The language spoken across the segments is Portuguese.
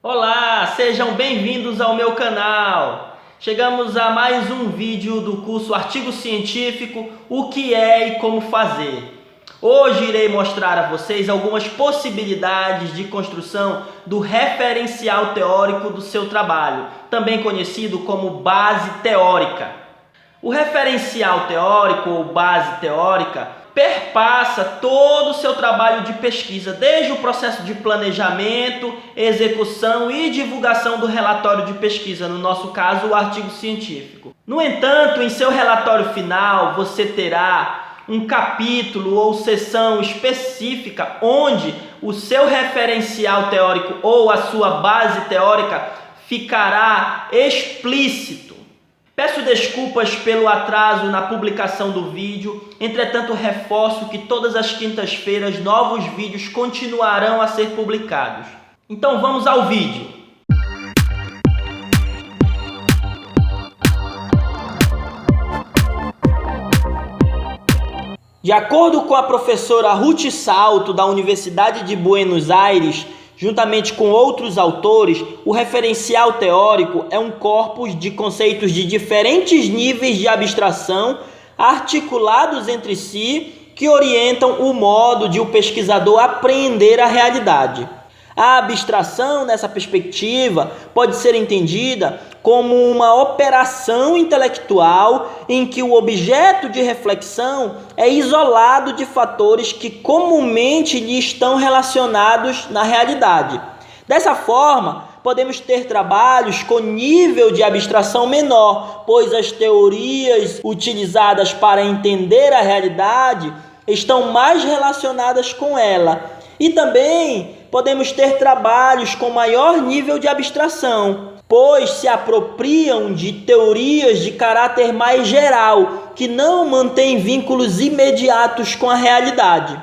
Olá, sejam bem-vindos ao meu canal. Chegamos a mais um vídeo do curso Artigo Científico, o que é e como fazer. Hoje irei mostrar a vocês algumas possibilidades de construção do referencial teórico do seu trabalho, também conhecido como base teórica. O referencial teórico ou base teórica perpassa todo o seu trabalho de pesquisa, desde o processo de planejamento, execução e divulgação do relatório de pesquisa, no nosso caso, o artigo científico. No entanto, em seu relatório final, você terá um capítulo ou seção específica onde o seu referencial teórico ou a sua base teórica ficará explícito. Peço desculpas pelo atraso na publicação do vídeo, entretanto reforço que todas as quintas-feiras novos vídeos continuarão a ser publicados. Então vamos ao vídeo. De acordo com a professora Ruth Salto, da Universidade de Buenos Aires, juntamente com outros autores, o referencial teórico é um corpus de conceitos de diferentes níveis de abstração articulados entre si que orientam o modo de o pesquisador apreender a realidade. A abstração, nessa perspectiva, pode ser entendida como uma operação intelectual em que o objeto de reflexão é isolado de fatores que comumente lhe estão relacionados na realidade. Dessa forma, podemos ter trabalhos com nível de abstração menor, pois as teorias utilizadas para entender a realidade estão mais relacionadas com ela. E também podemos ter trabalhos com maior nível de abstração, pois se apropriam de teorias de caráter mais geral, que não mantêm vínculos imediatos com a realidade.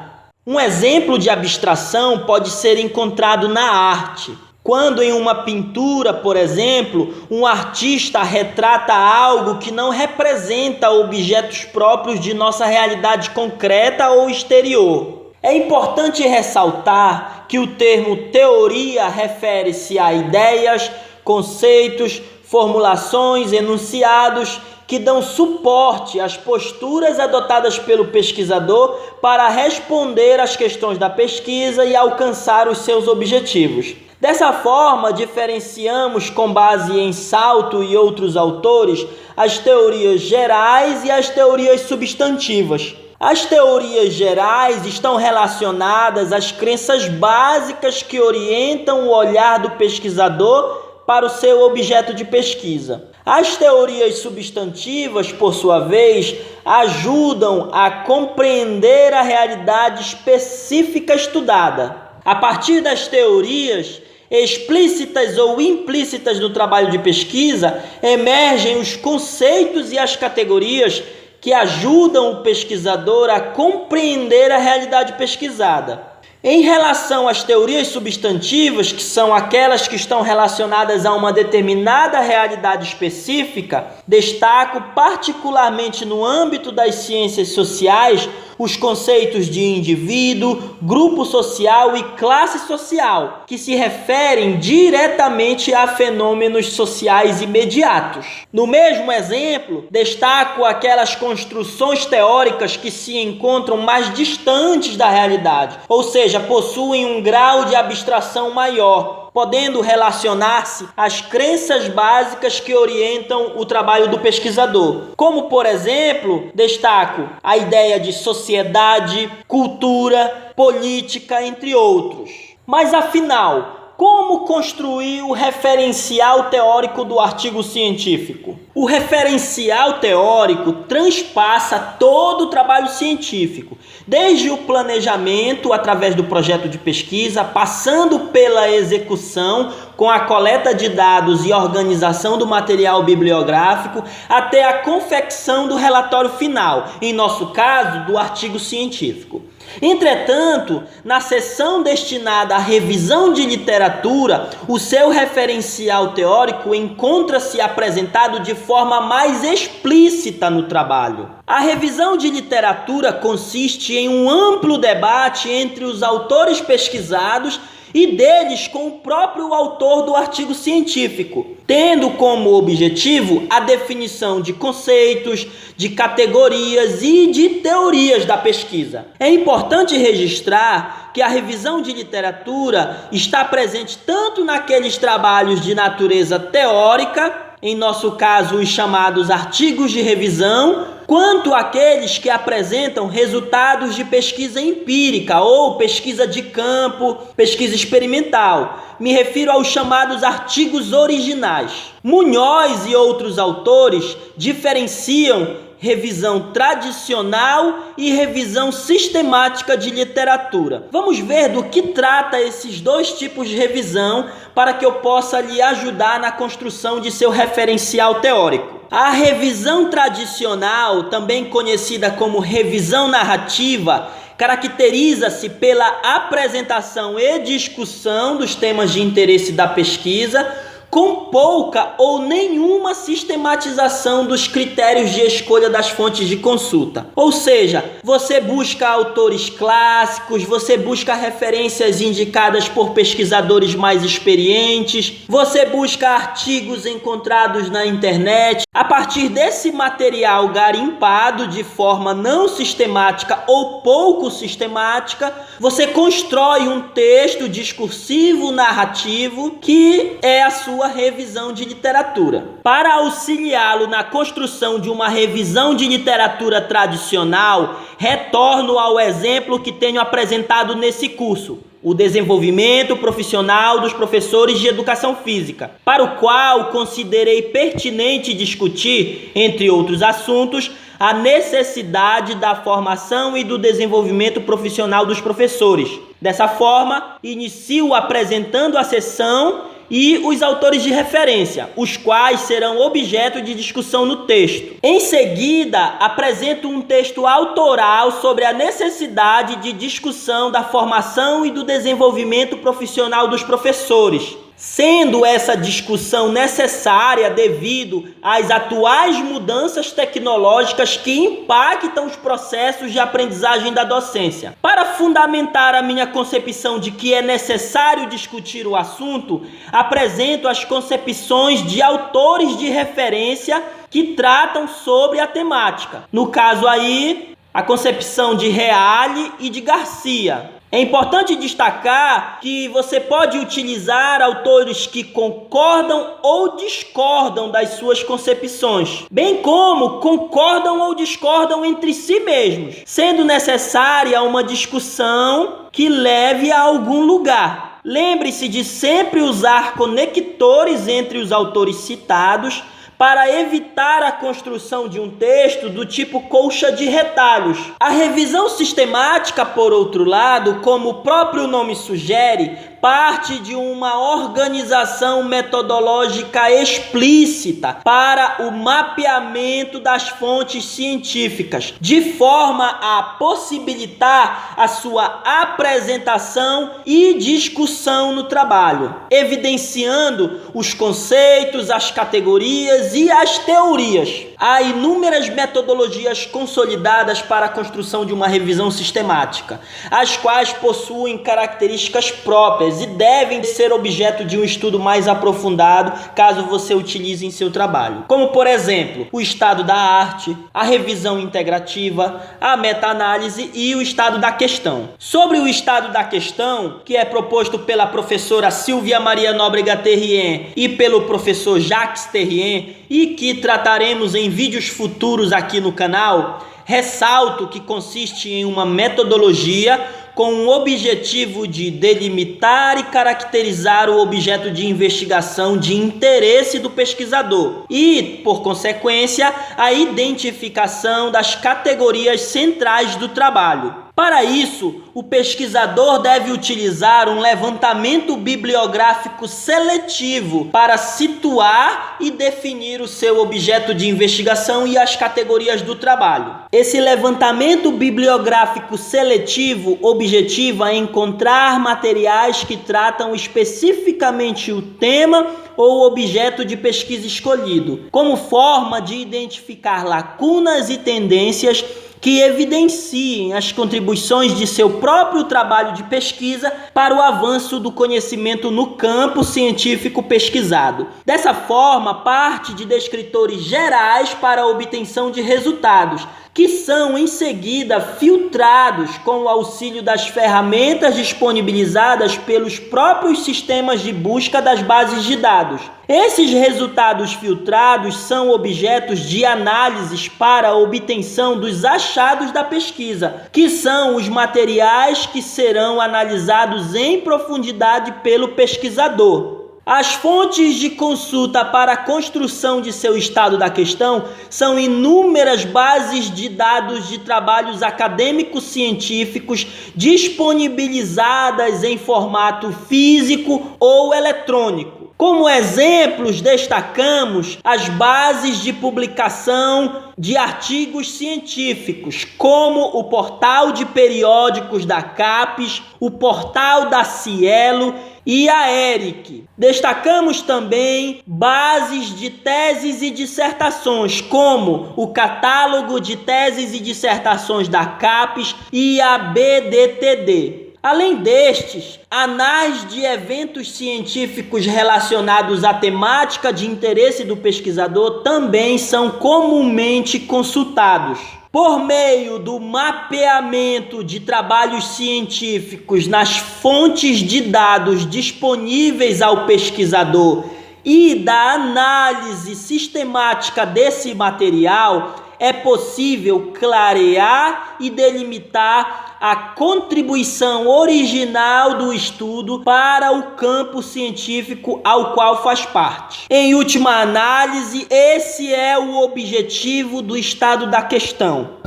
Um exemplo de abstração pode ser encontrado na arte. Quando em uma pintura, por exemplo, um artista retrata algo que não representa objetos próprios de nossa realidade concreta ou exterior. É importante ressaltar que o termo teoria refere-se a ideias, conceitos, formulações, enunciados que dão suporte às posturas adotadas pelo pesquisador para responder às questões da pesquisa e alcançar os seus objetivos. Dessa forma, diferenciamos, com base em Salto e outros autores, as teorias gerais e as teorias substantivas. As teorias gerais estão relacionadas às crenças básicas que orientam o olhar do pesquisador para o seu objeto de pesquisa. As teorias substantivas, por sua vez, ajudam a compreender a realidade específica estudada. A partir das teorias explícitas ou implícitas no trabalho de pesquisa, emergem os conceitos e as categorias que ajudam o pesquisador a compreender a realidade pesquisada. Em relação às teorias substantivas, que são aquelas que estão relacionadas a uma determinada realidade específica, destaco particularmente no âmbito das ciências sociais os conceitos de indivíduo, grupo social e classe social, que se referem diretamente a fenômenos sociais imediatos. No mesmo exemplo, destaco aquelas construções teóricas que se encontram mais distantes da realidade, ou seja, possuem um grau de abstração maior, podendo relacionar-se às crenças básicas que orientam o trabalho do pesquisador. Como, por exemplo, destaco a ideia de sociedade, cultura, política, entre outros. Mas, afinal, como construir o referencial teórico do artigo científico? O referencial teórico transpassa todo o trabalho científico, desde o planejamento através do projeto de pesquisa, passando pela execução com a coleta de dados e organização do material bibliográfico, até a confecção do relatório final, em nosso caso, do artigo científico. Entretanto, na seção destinada à revisão de literatura, o seu referencial teórico encontra-se apresentado de forma mais explícita no trabalho. A revisão de literatura consiste em um amplo debate entre os autores pesquisados e deles com o próprio autor do artigo científico, tendo como objetivo a definição de conceitos, de categorias e de teorias da pesquisa. É importante registrar que a revisão de literatura está presente tanto naqueles trabalhos de natureza teórica, em nosso caso os chamados artigos de revisão, quanto aqueles que apresentam resultados de pesquisa empírica ou pesquisa de campo, pesquisa experimental. Me refiro aos chamados artigos originais. Munhoz e outros autores diferenciam revisão tradicional e revisão sistemática de literatura. Vamos ver do que trata esses dois tipos de revisão para que eu possa lhe ajudar na construção de seu referencial teórico. A revisão tradicional, também conhecida como revisão narrativa, caracteriza-se pela apresentação e discussão dos temas de interesse da pesquisa, com pouca ou nenhuma sistematização dos critérios de escolha das fontes de consulta. Ou seja, você busca autores clássicos, você busca referências indicadas por pesquisadores mais experientes, você busca artigos encontrados na internet. A partir desse material garimpado de forma não sistemática ou pouco sistemática, você constrói um texto discursivo narrativo que é a sua revisão de literatura. Para auxiliá-lo na construção de uma revisão de literatura tradicional, retorno ao exemplo que tenho apresentado nesse curso, o desenvolvimento profissional dos professores de educação física, para o qual considerei pertinente discutir, entre outros assuntos, a necessidade da formação e do desenvolvimento profissional dos professores. Dessa forma, inicio apresentando a seção e os autores de referência, os quais serão objeto de discussão no texto. Em seguida, apresento um texto autoral sobre a necessidade de discussão da formação e do desenvolvimento profissional dos professores, sendo essa discussão necessária devido às atuais mudanças tecnológicas que impactam os processos de aprendizagem da docência. Para fundamentar a minha concepção de que é necessário discutir o assunto, apresento as concepções de autores de referência que tratam sobre a temática. No caso aí, a concepção de Reale e de Garcia. É importante destacar que você pode utilizar autores que concordam ou discordam das suas concepções, bem como concordam ou discordam entre si mesmos, sendo necessária uma discussão que leve a algum lugar. Lembre-se de sempre usar conectores entre os autores citados para evitar a construção de um texto do tipo colcha de retalhos. A revisão sistemática, por outro lado, como o próprio nome sugere, parte de uma organização metodológica explícita para o mapeamento das fontes científicas, de forma a possibilitar a sua apresentação e discussão no trabalho, evidenciando os conceitos, as categorias e as teorias. Há inúmeras metodologias consolidadas para a construção de uma revisão sistemática, as quais possuem características próprias e devem ser objeto de um estudo mais aprofundado caso você utilize em seu trabalho. Como, por exemplo, o estado da arte, a revisão integrativa, a meta-análise e o estado da questão. Sobre o estado da questão, que é proposto pela professora Silvia Maria Nóbrega Terrien e pelo professor Jacques Terrien, e que trataremos em vídeos futuros aqui no canal, ressalto que consiste em uma metodologia com o objetivo de delimitar e caracterizar o objeto de investigação de interesse do pesquisador e, por consequência, a identificação das categorias centrais do trabalho. Para isso, o pesquisador deve utilizar um levantamento bibliográfico seletivo para situar e definir o seu objeto de investigação e as categorias do trabalho. Esse levantamento bibliográfico seletivo objetiva encontrar materiais que tratam especificamente o tema ou objeto de pesquisa escolhido, como forma de identificar lacunas e tendências que evidenciem as contribuições de seu próprio trabalho de pesquisa para o avanço do conhecimento no campo científico pesquisado. Dessa forma, parte de descritores gerais para a obtenção de resultados, que são em seguida filtrados com o auxílio das ferramentas disponibilizadas pelos próprios sistemas de busca das bases de dados. Esses resultados filtrados são objetos de análises para a obtenção dos achados da pesquisa, que são os materiais que serão analisados em profundidade pelo pesquisador. As fontes de consulta para a construção de seu estado da questão são inúmeras bases de dados de trabalhos acadêmicos científicos disponibilizadas em formato físico ou eletrônico. Como exemplos, destacamos as bases de publicação de artigos científicos, como o portal de periódicos da CAPES, o portal da Cielo e a ERIC. Destacamos também bases de teses e dissertações, como o catálogo de teses e dissertações da CAPES e a BDTD. Além destes, anais de eventos científicos relacionados à temática de interesse do pesquisador também são comumente consultados. Por meio do mapeamento de trabalhos científicos nas fontes de dados disponíveis ao pesquisador e da análise sistemática desse material, é possível clarear e delimitar a contribuição original do estudo para o campo científico ao qual faz parte. Em última análise, esse é o objetivo do estado da questão.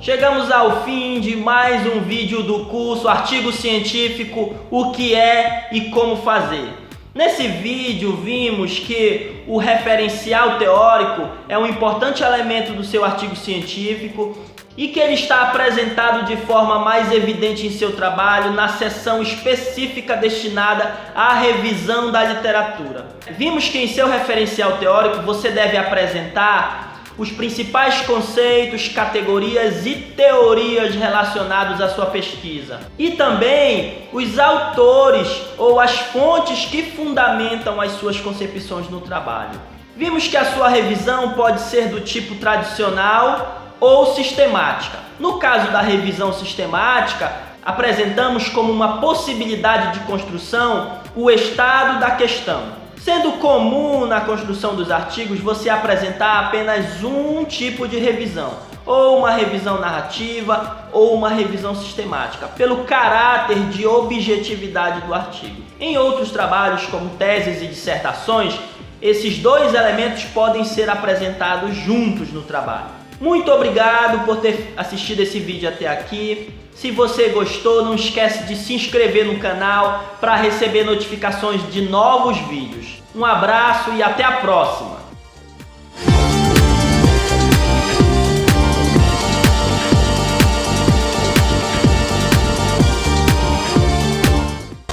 Chegamos ao fim de mais um vídeo do curso Artigo Científico, o que é e como fazer. Nesse vídeo vimos que o referencial teórico é um importante elemento do seu artigo científico e que ele está apresentado de forma mais evidente em seu trabalho na seção específica destinada à revisão da literatura. Vimos que em seu referencial teórico você deve apresentar os principais conceitos, categorias e teorias relacionados à sua pesquisa. E também os autores ou as fontes que fundamentam as suas concepções no trabalho. Vimos que a sua revisão pode ser do tipo tradicional ou sistemática. No caso da revisão sistemática, apresentamos como uma possibilidade de construção o estado da questão. Sendo comum na construção dos artigos você apresentar apenas um tipo de revisão, ou uma revisão narrativa ou uma revisão sistemática, pelo caráter de objetividade do artigo. Em outros trabalhos, como teses e dissertações, esses dois elementos podem ser apresentados juntos no trabalho. Muito obrigado por ter assistido esse vídeo até aqui. Se você gostou, não esquece de se inscrever no canal para receber notificações de novos vídeos. Um abraço e até a próxima!